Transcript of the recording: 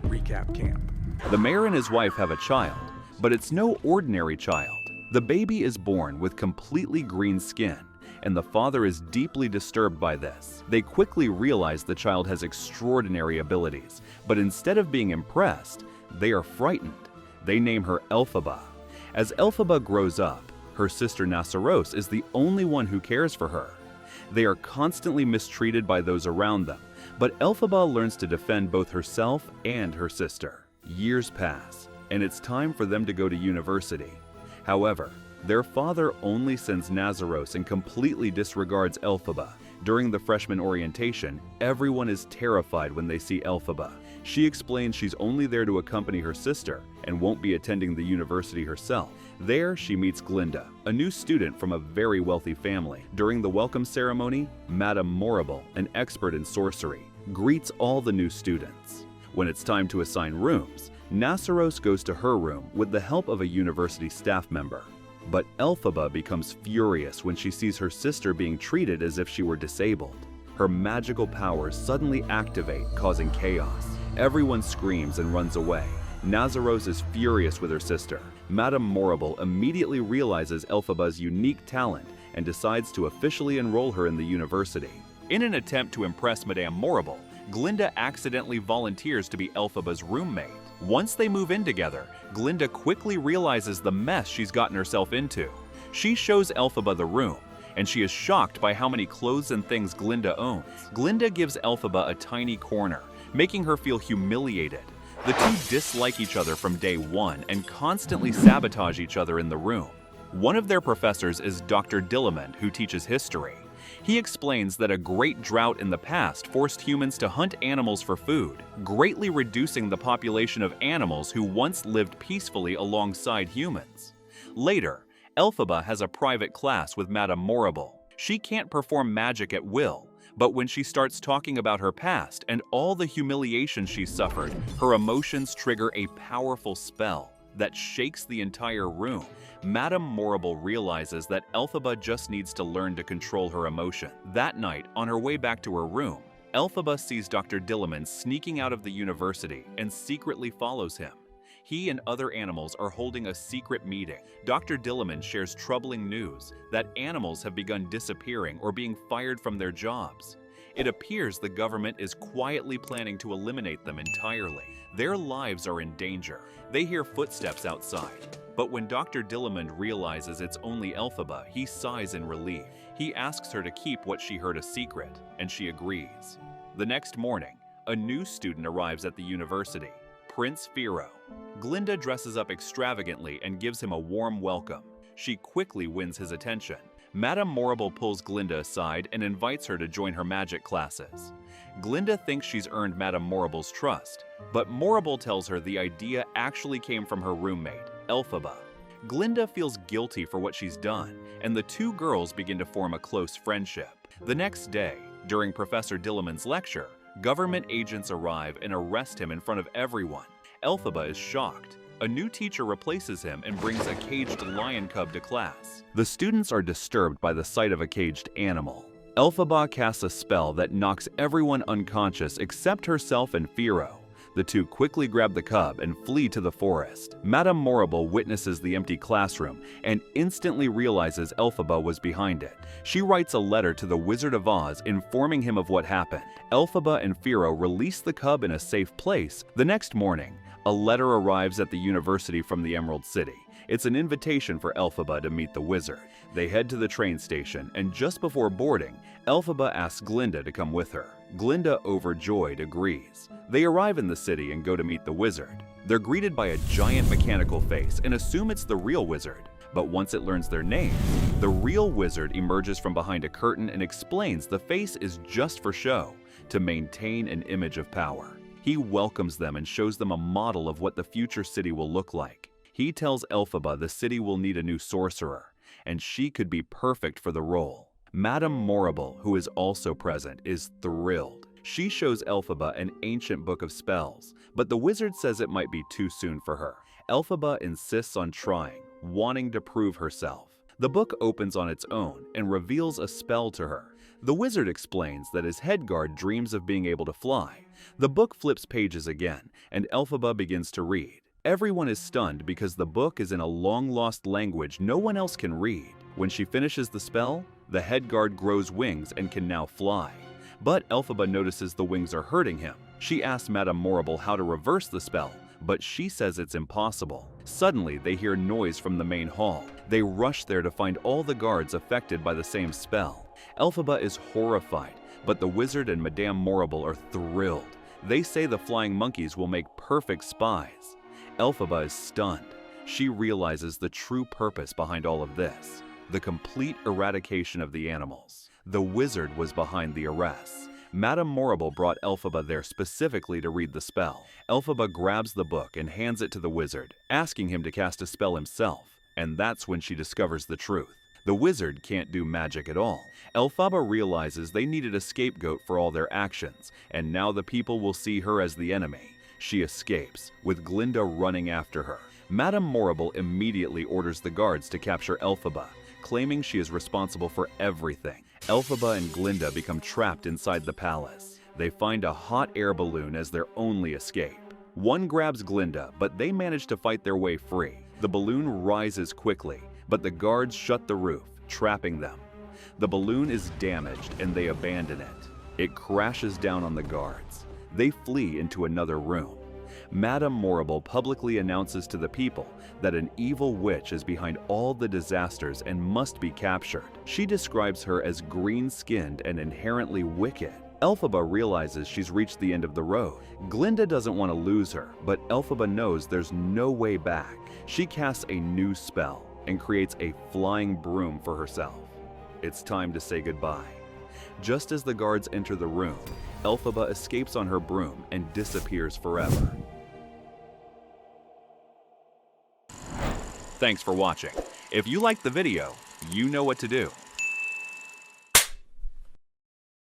Recap camp. The mayor and his wife have a child, but it's no ordinary child. The baby is born with completely green skin, and the father is deeply disturbed by this. They quickly realize the child has extraordinary abilities, but instead of being impressed, they are frightened. They name her Elphaba. As Elphaba grows up, her sister Nassaros is the only one who cares for her. They are constantly mistreated by those around them, but Elphaba learns to defend both herself and her sister. Years pass, and it's time for them to go to university. However, their father only sends Nassaros and completely disregards Elphaba. During the freshman orientation, everyone is terrified when they see Elphaba. She explains she's only there to accompany her sister and won't be attending the university herself. There, she meets Glinda, a new student from a very wealthy family. During the welcome ceremony, Madame Morrible, an expert in sorcery, greets all the new students. When it's time to assign rooms, Nassaros goes to her room with the help of a university staff member. But Elphaba becomes furious when she sees her sister being treated as if she were disabled. Her magical powers suddenly activate, causing chaos. Everyone screams and runs away. Nassaros is furious with her sister. Madame Morrible immediately realizes Elphaba's unique talent and decides to officially enroll her in the university. In an attempt to impress Madame Morrible, Glinda accidentally volunteers to be Elphaba's roommate. Once they move in together, Glinda quickly realizes the mess she's gotten herself into. She shows Elphaba the room, and she is shocked by how many clothes and things Glinda owns. Glinda gives Elphaba a tiny corner, making her feel humiliated. The two dislike each other from day one and constantly sabotage each other in the room. One of their professors is Dr. Dillamond, who teaches history. He explains that a great drought in the past forced humans to hunt animals for food, greatly reducing the population of animals who once lived peacefully alongside humans. Later, Elphaba has a private class with Madame Morrible. She can't perform magic at will, but when she starts talking about her past and all the humiliation she suffered, her emotions trigger a powerful spell that shakes the entire room. Madame Morrible realizes that Elphaba just needs to learn to control her emotion. That night, on her way back to her room, Elphaba sees Dr. Dillamond sneaking out of the university and secretly follows him. He and other animals are holding a secret meeting. Dr. Dillamond shares troubling news that animals have begun disappearing or being fired from their jobs. It appears the government is quietly planning to eliminate them entirely. Their lives are in danger. They hear footsteps outside, but when Dr. Dillamond realizes it's only Elphaba, he sighs in relief. He asks her to keep what she heard a secret, and she agrees. The next morning, a new student arrives at the university, Prince Firo. Glinda dresses up extravagantly and gives him a warm welcome. She quickly wins his attention. Madame Morrible pulls Glinda aside and invites her to join her magic classes. Glinda thinks she's earned Madame Morrible's trust, but Morrible tells her the idea actually came from her roommate, Elphaba. Glinda feels guilty for what she's done, and the two girls begin to form a close friendship. The next day, during Professor Dillamond's lecture, government agents arrive and arrest him in front of everyone. Elphaba is shocked. A new teacher replaces him and brings a caged lion cub to class. The students are disturbed by the sight of a caged animal. Elphaba casts a spell that knocks everyone unconscious except herself and Firo. The two quickly grab the cub and flee to the forest. Madame Morrible witnesses the empty classroom and instantly realizes Elphaba was behind it. She writes a letter to the Wizard of Oz informing him of what happened. Elphaba and Firo release the cub in a safe place. The next morning, a letter arrives at the university from the Emerald City. It's an invitation for Elphaba to meet the wizard. They head to the train station, and just before boarding, Elphaba asks Glinda to come with her. Glinda, overjoyed, agrees. They arrive in the city and go to meet the wizard. They're greeted by a giant mechanical face and assume it's the real wizard. But once it learns their names, the real wizard emerges from behind a curtain and explains the face is just for show, to maintain an image of power. He welcomes them and shows them a model of what the future city will look like. He tells Elphaba the city will need a new sorcerer, and she could be perfect for the role. Madame Morrible, who is also present, is thrilled. She shows Elphaba an ancient book of spells, but the wizard says it might be too soon for her. Elphaba insists on trying, wanting to prove herself. The book opens on its own and reveals a spell to her. The wizard explains that his head guard dreams of being able to fly. The book flips pages again, and Elphaba begins to read. Everyone is stunned because the book is in a long-lost language no one else can read. When she finishes the spell, the head guard grows wings and can now fly. But Elphaba notices the wings are hurting him. She asks Madame Morrible how to reverse the spell, but she says it's impossible. Suddenly, they hear noise from the main hall. They rush there to find all the guards affected by the same spell. Elphaba is horrified, but the wizard and Madame Morrible are thrilled. They say the flying monkeys will make perfect spies. Elphaba is stunned. She realizes the true purpose behind all of this: the complete eradication of the animals. The wizard was behind the arrests. Madame Morrible brought Elphaba there specifically to read the spell. Elphaba grabs the book and hands it to the wizard, asking him to cast a spell himself, and that's when she discovers the truth. The wizard can't do magic at all. Elphaba realizes they needed a scapegoat for all their actions, and now the people will see her as the enemy. She escapes, with Glinda running after her. Madame Morrible immediately orders the guards to capture Elphaba, claiming she is responsible for everything. Elphaba and Glinda become trapped inside the palace. They find a hot air balloon as their only escape. One grabs Glinda, but they manage to fight their way free. The balloon rises quickly, but the guards shut the roof, trapping them. The balloon is damaged and they abandon it. It crashes down on the guards. They flee into another room. Madame Morrible publicly announces to the people that an evil witch is behind all the disasters and must be captured. She describes her as green-skinned and inherently wicked. Elphaba realizes she's reached the end of the road. Glinda doesn't want to lose her, but Elphaba knows there's no way back. She casts a new spell and creates a flying broom for herself. It's time to say goodbye. Just as the guards enter the room, Elphaba escapes on her broom and disappears forever. Thanks for watching. If you liked the video, you know what to do.